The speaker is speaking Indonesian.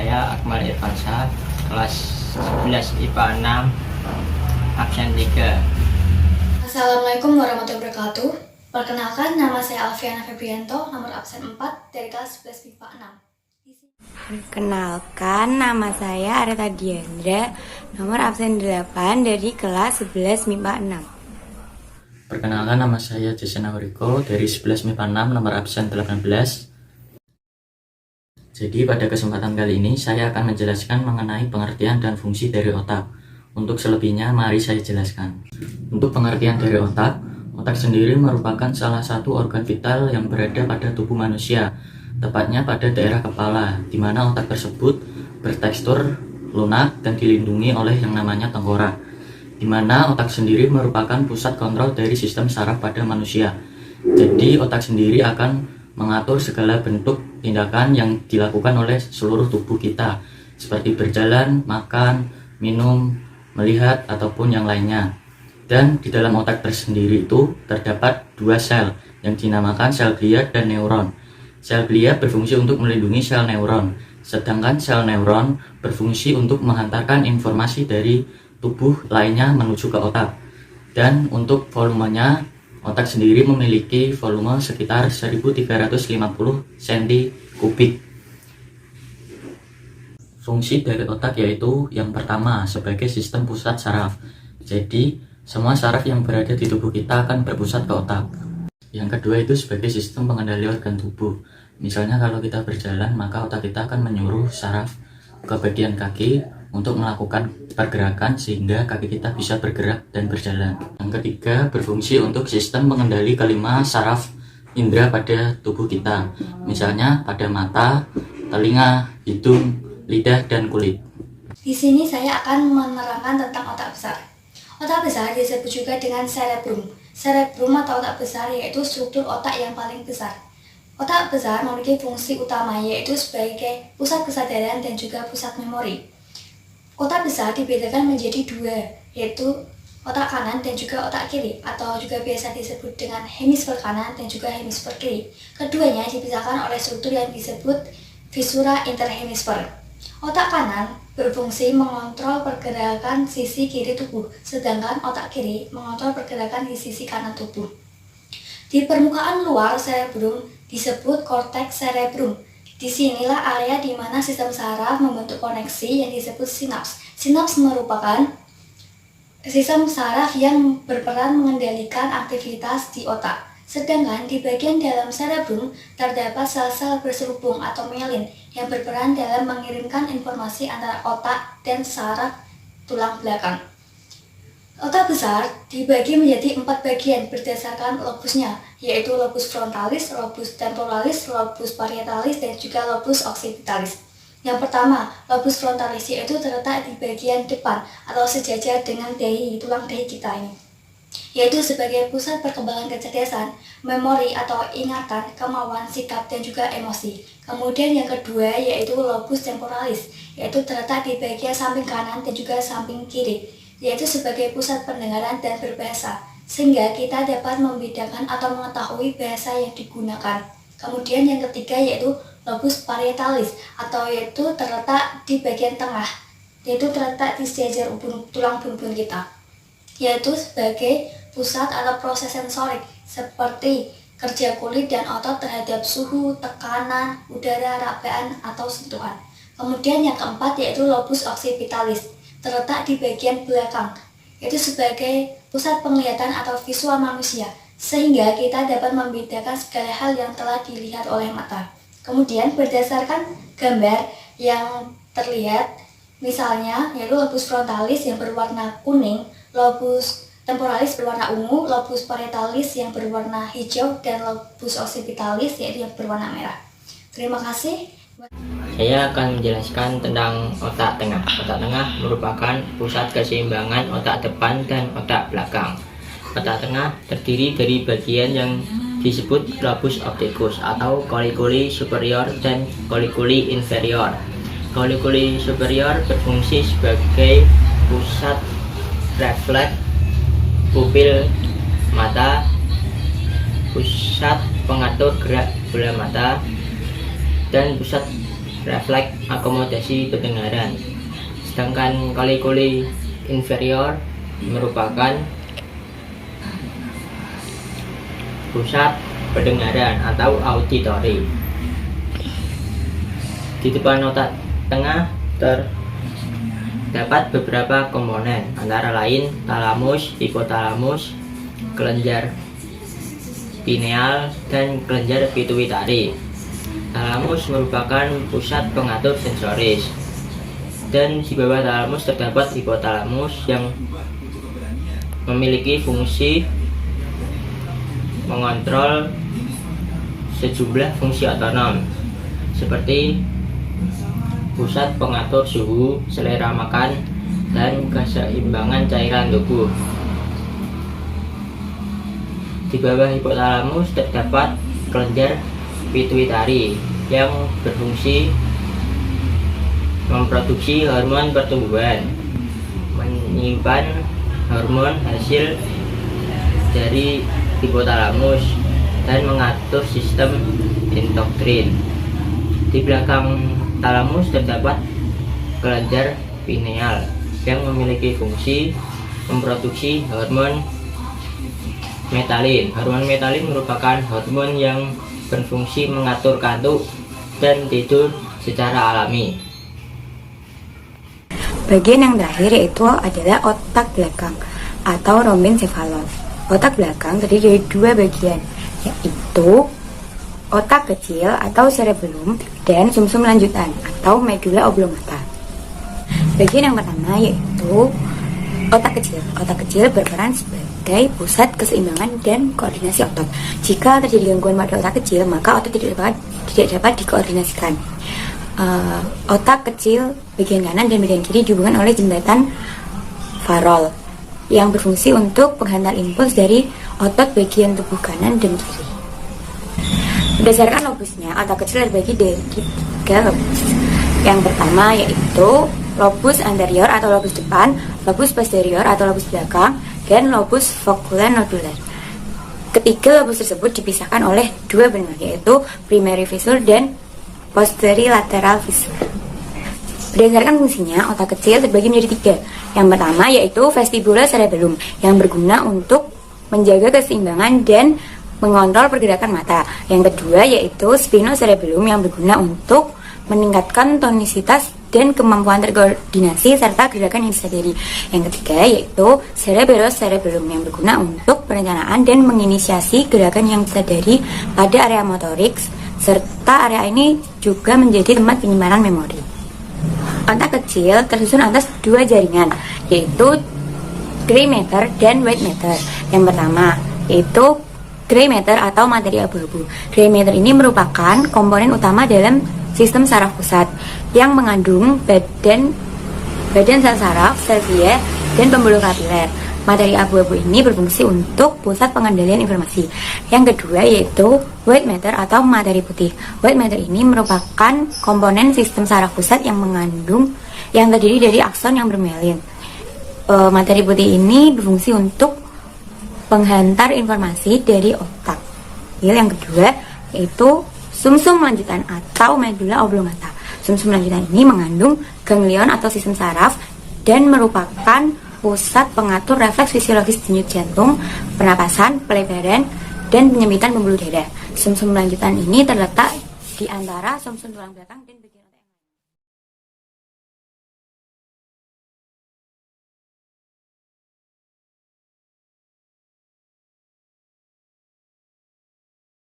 saya Akmal Irfansyah, kelas 11 IPA 6, absen 3. Assalamualaikum warahmatullahi wabarakatuh. Perkenalkan, nama saya Alfiana Febrianto, nomor absen 4 dari kelas 11 IPA 6. Perkenalkan, nama saya Areta Diandra, nomor absen 8 dari kelas 11 MIPA 6. Perkenalkan, nama saya Jason Auriko dari 11 MIPA 6, nomor absen 18. Jadi pada kesempatan kali ini saya akan menjelaskan mengenai pengertian dan fungsi dari otak. Untuk selebihnya mari saya jelaskan. Untuk pengertian dari otak, otak sendiri merupakan salah satu organ vital yang berada pada tubuh manusia, tepatnya pada daerah kepala, di mana otak tersebut bertekstur lunak dan dilindungi oleh yang namanya tengkorak, di mana otak sendiri merupakan pusat kontrol dari sistem saraf pada manusia. Jadi otak sendiri akan mengatur segala bentuk tindakan yang dilakukan oleh seluruh tubuh kita, seperti berjalan, makan, minum, melihat, ataupun yang lainnya. Dan di dalam otak tersendiri itu terdapat dua sel yang dinamakan sel glia dan neuron. Sel glia berfungsi untuk melindungi sel neuron, sedangkan sel neuron berfungsi untuk menghantarkan informasi dari tubuh lainnya menuju ke otak. Dan untuk volumenya, otak sendiri memiliki volume sekitar 1350 cm3. Fungsi dari otak yaitu yang pertama sebagai sistem pusat saraf. Jadi semua saraf yang berada di tubuh kita akan berpusat ke otak. Yang kedua itu sebagai sistem pengendali organ tubuh. Misalnya kalau kita berjalan, maka otak kita akan menyuruh saraf ke bagian kaki untuk melakukan pergerakan sehingga kaki kita bisa bergerak dan berjalan. Yang ketiga berfungsi untuk sistem pengendali kelima saraf indera pada tubuh kita. Misalnya pada mata, telinga, hidung, lidah, dan kulit. Di sini saya akan menerangkan tentang otak besar. Otak besar disebut juga dengan cerebrum. Cerebrum atau otak besar yaitu struktur otak yang paling besar. Otak besar memiliki fungsi utama yaitu sebagai pusat kesadaran dan juga pusat memori. Otak besar dibedakan menjadi dua, yaitu otak kanan dan juga otak kiri, atau juga biasa disebut dengan hemisfer kanan dan juga hemisfer kiri. Keduanya dipisahkan oleh struktur yang disebut visura interhemisfer. Otak kanan berfungsi mengontrol pergerakan sisi kiri tubuh, sedangkan otak kiri mengontrol pergerakan di sisi kanan tubuh. Di permukaan luar cerebrum disebut korteks cerebrum. Disinilah area di mana sistem saraf membentuk koneksi yang disebut sinaps. Sinaps merupakan sistem saraf yang berperan mengendalikan aktivitas di otak. Sedangkan di bagian dalam cerebrum terdapat sel-sel berselubung atau myelin yang berperan dalam mengirimkan informasi antara otak dan saraf tulang belakang. Otak besar dibagi menjadi 4 bagian berdasarkan lobusnya, yaitu lobus frontalis, lobus temporalis, lobus parietalis, dan juga lobus occipitalis. Yang pertama, lobus frontalis yaitu terletak di bagian depan atau sejajar dengan dahi, tulang dahi kita ini, yaitu sebagai pusat perkembangan kecerdasan, memori atau ingatan, kemauan, sikap, dan juga emosi. Kemudian yang kedua yaitu lobus temporalis, yaitu terletak di bagian samping kanan dan juga samping kiri, yaitu sebagai pusat pendengaran dan berbahasa, sehingga kita dapat membedakan atau mengetahui bahasa yang digunakan. Kemudian yang ketiga yaitu lobus parietalis, atau yaitu terletak di bagian tengah, yaitu terletak di sejajar tulang bun kita, yaitu sebagai pusat atau proses sensorik seperti kerja kulit dan otot terhadap suhu, tekanan, udara, rabaan, atau sentuhan. Kemudian yang keempat yaitu lobus occipitalis, terletak di bagian belakang, yaitu sebagai pusat penglihatan atau visual manusia, sehingga kita dapat membedakan segala hal yang telah dilihat oleh mata. Kemudian berdasarkan gambar yang terlihat, misalnya yaitu lobus frontalis yang berwarna kuning, lobus temporalis berwarna ungu, lobus parietalis yang berwarna hijau, dan lobus occipitalis yaitu yang berwarna merah. Terima kasih. Saya akan menjelaskan tentang otak tengah. Otak tengah merupakan pusat keseimbangan otak depan dan otak belakang. Otak tengah terdiri dari bagian yang disebut globus opticus atau colliculi superior dan colliculi inferior. Colliculi superior berfungsi sebagai pusat refleks pupil mata, pusat pengatur gerak bola mata, dan pusat refleks akomodasi pendengaran. Sedangkan coliculi inferior merupakan pusat pendengaran atau auditory. Di depan otak tengah terdapat beberapa komponen, antara lain talamus, hipotalamus, kelenjar pineal, dan kelenjar pituitari. Talamus merupakan pusat pengatur sensoris, dan di bawah talamus terdapat hipotalamus yang memiliki fungsi mengontrol sejumlah fungsi otonom seperti pusat pengatur suhu, selera makan, dan keseimbangan cairan tubuh. Di bawah hipotalamus terdapat kelenjar pituitari yang berfungsi memproduksi hormon pertumbuhan, menyimpan hormon hasil dari hipotalamus, dan mengatur sistem endokrin. Di belakang talamus terdapat kelenjar pineal yang memiliki fungsi memproduksi hormon metalin. Hormon metalin merupakan hormon yang berfungsi mengatur kantuk dan tidur secara alami. Bagian yang terakhir yaitu adalah otak belakang atau rhombencephalon. Otak belakang terdiri dari dua bagian, yaitu otak kecil atau cerebellum dan sumsum lanjutan atau medulla oblongata. Bagian yang pertama yaitu otak kecil. Otak kecil berperan sebagai pusat keseimbangan dan koordinasi otot. Jika terjadi gangguan pada otak kecil, maka otot tidak dapat dikoordinasikan. Otak kecil bagian kanan dan bagian kiri dihubungkan oleh jembatan farol yang berfungsi untuk penghantar impuls dari otot bagian tubuh kanan dan kiri. Berdasarkan lobusnya, otak kecil terbagi dari 3 lobus. Yang pertama yaitu lobus anterior atau lobus depan, lobus posterior atau lobus belakang, dan lobus focula nodular. Ketiga lobus tersebut dipisahkan oleh 2 benua, yaitu primary fissure dan posterolateral fissure. Berdasarkan fungsinya, otak kecil terbagi menjadi 3. Yang pertama yaitu vestibular cerebellum yang berguna untuk menjaga keseimbangan dan mengontrol pergerakan mata. Yang kedua yaitu spinocerebellum yang berguna untuk meningkatkan tonisitas dan kemampuan terkoordinasi serta gerakan yang disadari. Yang ketiga yaitu cerebellocerebellum yang berguna untuk perencanaan dan menginisiasi gerakan yang disadari pada area motorik, serta area ini juga menjadi tempat penyimpanan memori. Otak kecil tersusun atas 2 jaringan, yaitu gray matter dan white matter. Yang pertama yaitu gray matter atau materi abu-abu. Gray matter ini merupakan komponen utama dalam sistem saraf pusat yang mengandung badan sel saraf, sel glia, dan pembuluh kapiler. Materi abu-abu ini berfungsi untuk pusat pengendalian informasi. Yang kedua yaitu white matter atau materi putih. White matter ini merupakan komponen sistem saraf pusat yang terdiri dari akson yang bermelin. Materi putih ini berfungsi untuk penghantar informasi dari otak. Yang kedua yaitu sumsum lanjutan atau medulla oblongata. Sumsum lanjutan ini mengandung ganglion atau sistem saraf dan merupakan pusat pengatur refleks fisiologis denyut jantung, pernapasan, pelebaran, dan penyempitan pembuluh darah. Sumsum lanjutan ini terletak di antara sumsum tulang belakang dan